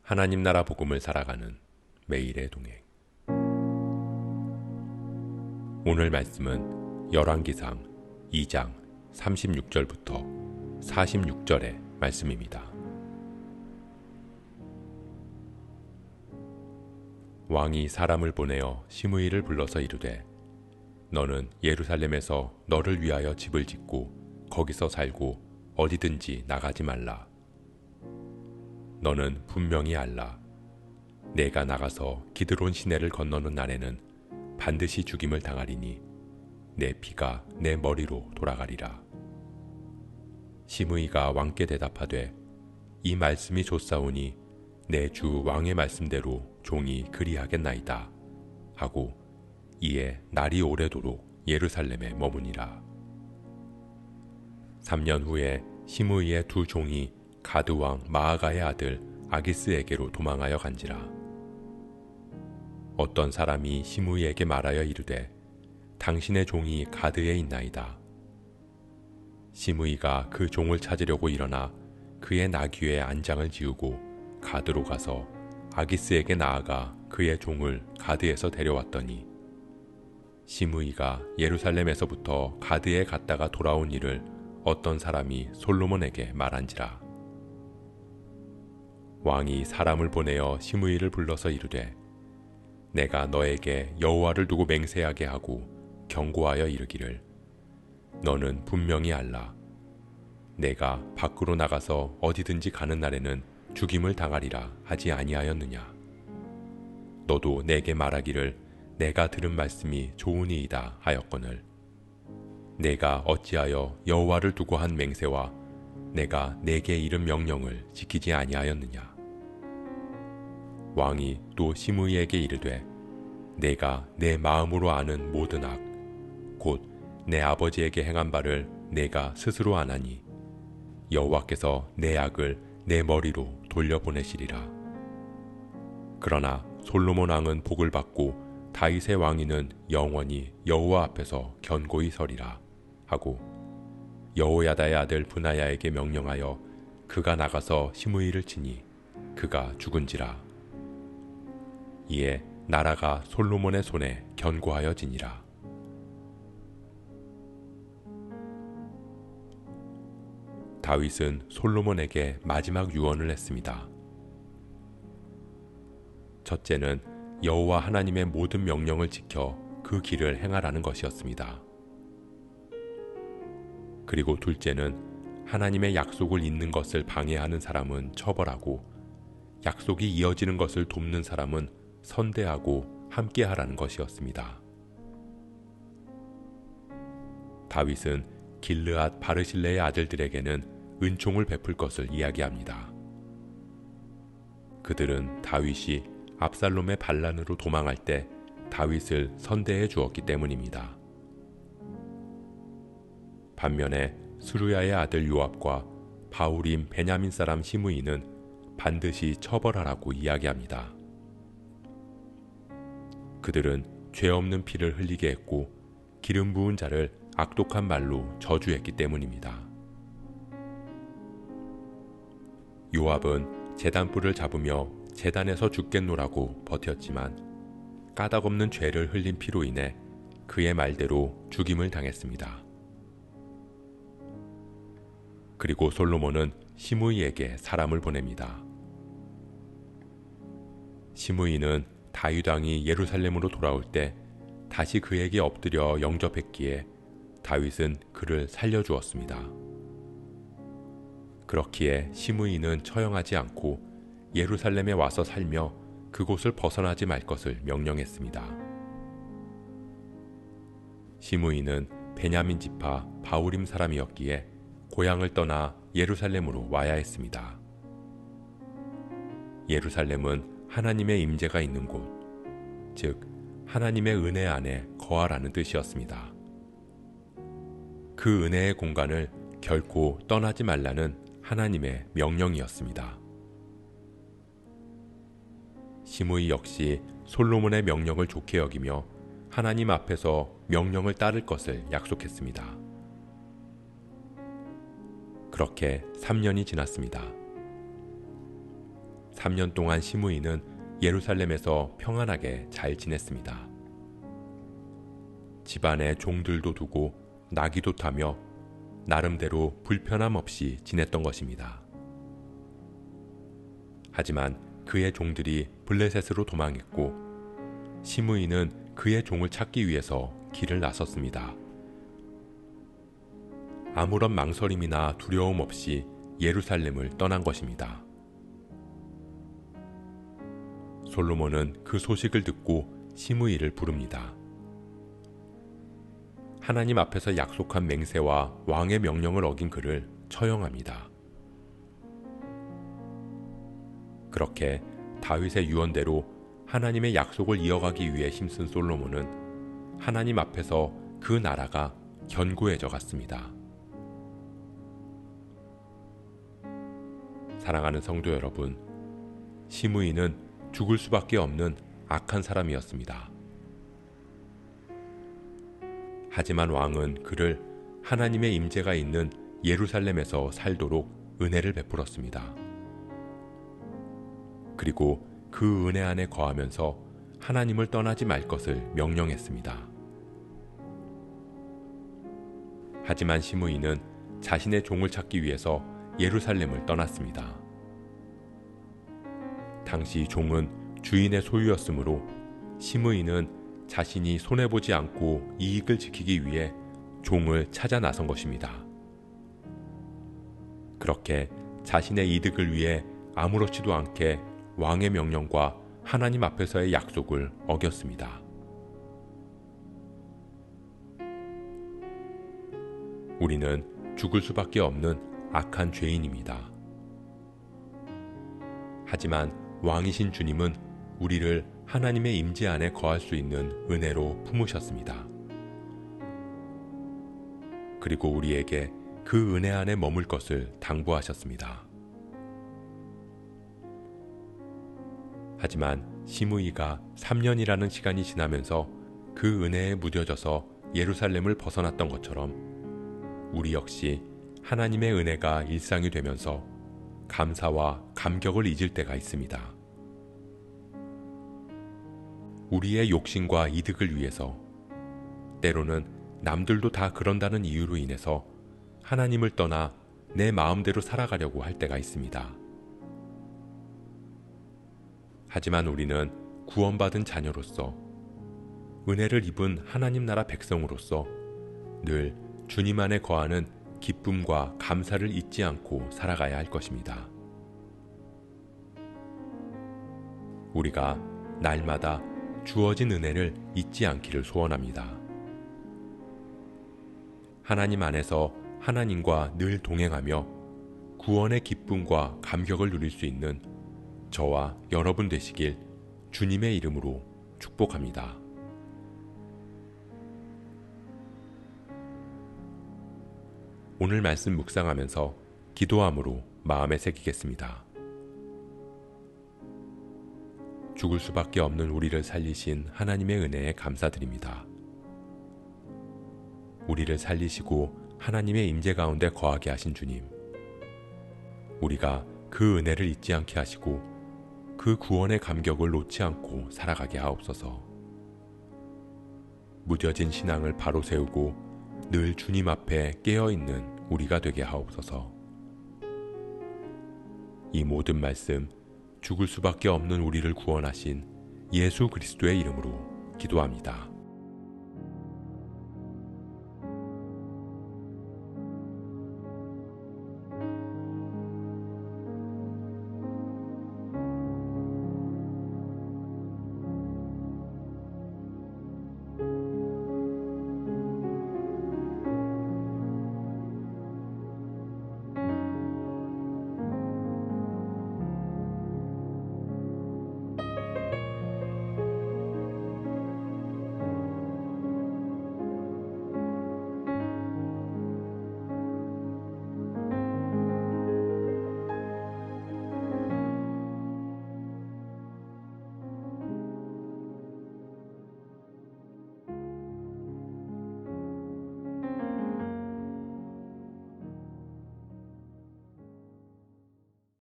하나님 나라 복음을 살아가는 매일의 동행. 오늘 말씀은 열왕기상 2장 36절부터 46절의 말씀입니다. 왕이 사람을 보내어 시므이를 불러서 이르되 너는 예루살렘에서 너를 위하여 집을 짓고 거기서 살고 어디든지 나가지 말라. 너는 분명히 알라. 내가 나가서 기드론 시내를 건너는 날에는 반드시 죽임을 당하리니 내 피가 내 머리로 돌아가리라. 시므이가 왕께 대답하되 이 말씀이 좋사오니 내 주 왕의 말씀대로 종이 그리하겠나이다 하고 이에 날이 오래도록 예루살렘에 머무니라. 3년 후에 시므이의 두 종이 가드 왕 마아가의 아들 아기스에게로 도망하여 간지라. 어떤 사람이 시므이에게 말하여 이르되 당신의 종이 가드에 있나이다. 시므이가 그 종을 찾으려고 일어나 그의 나귀에 안장을 지우고 가드로 가서 아기스에게 나아가 그의 종을 가드에서 데려왔더니 시므이가 예루살렘에서부터 가드에 갔다가 돌아온 일을 어떤 사람이 솔로몬에게 말한지라. 왕이 사람을 보내어 시므이를 불러서 이르되 내가 너에게 여호와를 두고 맹세하게 하고 경고하여 이르기를 너는 분명히 알라. 내가 밖으로 나가서 어디든지 가는 날에는 죽임을 당하리라 하지 아니하였느냐. 너도 내게 말하기를 내가 들은 말씀이 좋으니이다 하였거늘 내가 어찌하여 여호와를 두고 한 맹세와 내가 내게 이른 명령을 지키지 아니하였느냐. 왕이 또 시므이에게 이르되 내가 내 마음으로 아는 모든 악 곧 내 아버지에게 행한 바를 내가 스스로 아나니 여호와께서 내 악을 내 머리로 돌려보내시리라. 그러나 솔로몬 왕은 복을 받고 다윗의 왕위는 영원히 여호와 앞에서 견고히 서리라 하고 여호야다의 아들 브나야에게 명령하여 그가 나가서 시므이를 치니 그가 죽은지라. 이에 나라가 솔로몬의 손에 견고하여지니라. 다윗은 솔로몬에게 마지막 유언을 했습니다. 첫째는 여호와 하나님의 모든 명령을 지켜 그 길을 행하라는 것이었습니다. 그리고 둘째는 하나님의 약속을 잇는 것을 방해하는 사람은 처벌하고 약속이 이어지는 것을 돕는 사람은 선대하고 함께하라는 것이었습니다. 다윗은 길르앗 바르실레의 아들들에게는 은총을 베풀 것을 이야기합니다. 그들은 다윗이 압살롬의 반란으로 도망할 때 다윗을 선대해 주었기 때문입니다. 반면에 스루야의 아들 요압과 바후림 베냐민 사람 시므이는 반드시 처벌하라고 이야기합니다. 그들은 죄 없는 피를 흘리게 했고 기름 부은 자를 악독한 말로 저주했기 때문입니다. 요압은 제단불을 잡으며 제단에서 죽겠노라고 버텼지만 까닭없는 죄를 흘린 피로 인해 그의 말대로 죽임을 당했습니다. 그리고 솔로몬은 시므이에게 사람을 보냅니다. 시므이는 다윗 왕이 예루살렘으로 돌아올 때 다시 그에게 엎드려 영접했기에 다윗은 그를 살려주었습니다. 그렇기에 시므이는 처형하지 않고 예루살렘에 와서 살며 그곳을 벗어나지 말 것을 명령했습니다. 시므이는 베냐민 지파 바후림 사람이었기에 고향을 떠나 예루살렘으로 와야 했습니다. 예루살렘은 하나님의 임재가 있는 곳, 즉 하나님의 은혜 안에 거하라는 뜻이었습니다. 그 은혜의 공간을 결코 떠나지 말라는 하나님의 명령이었습니다. 시므이 역시 솔로몬의 명령을 좋게 여기며 하나님 앞에서 명령을 따를 것을 약속했습니다. 그렇게 3년이 지났습니다. 3년 동안 시므이는 예루살렘에서 평안하게 잘 지냈습니다. 집안에 종들도 두고 나귀도 타며 나름대로 불편함 없이 지냈던 것입니다. 하지만 그의 종들이 블레셋으로 도망했고 시므이는 그의 종을 찾기 위해서 길을 나섰습니다. 아무런 망설임이나 두려움 없이 예루살렘을 떠난 것입니다. 솔로몬은 그 소식을 듣고 시므이를 부릅니다. 하나님 앞에서 약속한 맹세와 왕의 명령을 어긴 그를 처형합니다. 그렇게 다윗의 유언대로 하나님의 약속을 이어가기 위해 힘쓴 솔로몬은 하나님 앞에서 그 나라가 견고해져 갔습니다. 사랑하는 성도 여러분, 시므이는 죽을 수밖에 없는 악한 사람이었습니다. 하지만 왕은 그를 하나님의 임재가 있는 예루살렘에서 살도록 은혜를 베풀었습니다. 그리고 그 은혜 안에 거하면서 하나님을 떠나지 말 것을 명령했습니다. 하지만 시므이는 자신의 종을 찾기 위해서 예루살렘을 떠났습니다. 당시 종은 주인의 소유였으므로 시므이는 자신이 손해보지 않고 이익을 지키기 위해 종을 찾아 나선 것입니다. 그렇게 자신의 이득을 위해 아무렇지도 않게 왕의 명령과 하나님 앞에서의 약속을 어겼습니다. 우리는 죽을 수밖에 없는 악한 죄인입니다. 하지만 왕이신 주님은 우리를 하나님의 임재 안에 거할 수 있는 은혜로 품으셨습니다. 그리고 우리에게 그 은혜 안에 머물 것을 당부하셨습니다. 하지만 시므이가 3년이라는 시간이 지나면서 그 은혜에 무뎌져서 예루살렘을 벗어났던 것처럼 우리 역시 하나님의 은혜가 일상이 되면서 감사와 감격을 잊을 때가 있습니다. 우리의 욕심과 이득을 위해서, 때로는 남들도 다 그런다는 이유로 인해서 하나님을 떠나 내 마음대로 살아가려고 할 때가 있습니다. 하지만 우리는 구원받은 자녀로서, 은혜를 입은 하나님 나라 백성으로서 늘 주님 안에 거하는 기쁨과 감사를 잊지 않고 살아가야 할 것입니다. 우리가 날마다 주어진 은혜를 잊지 않기를 소원합니다. 하나님 안에서 하나님과 늘 동행하며 구원의 기쁨과 감격을 누릴 수 있는 저와 여러분 되시길 주님의 이름으로 축복합니다. 오늘 말씀 묵상하면서 기도함으로 마음에 새기겠습니다. 죽을 수밖에 없는 우리를 살리신 하나님의 은혜에 감사드립니다. 우리를 살리시고 하나님의 임재 가운데 거하게 하신 주님, 우리가 그 은혜를 잊지 않게 하시고 그 구원의 감격을 놓지 않고 살아가게 하옵소서. 무뎌진 신앙을 바로 세우고 늘 주님 앞에 깨어있는 우리가 되게 하옵소서. 이 모든 말씀 죽을 수밖에 없는 우리를 구원하신 예수 그리스도의 이름으로 기도합니다.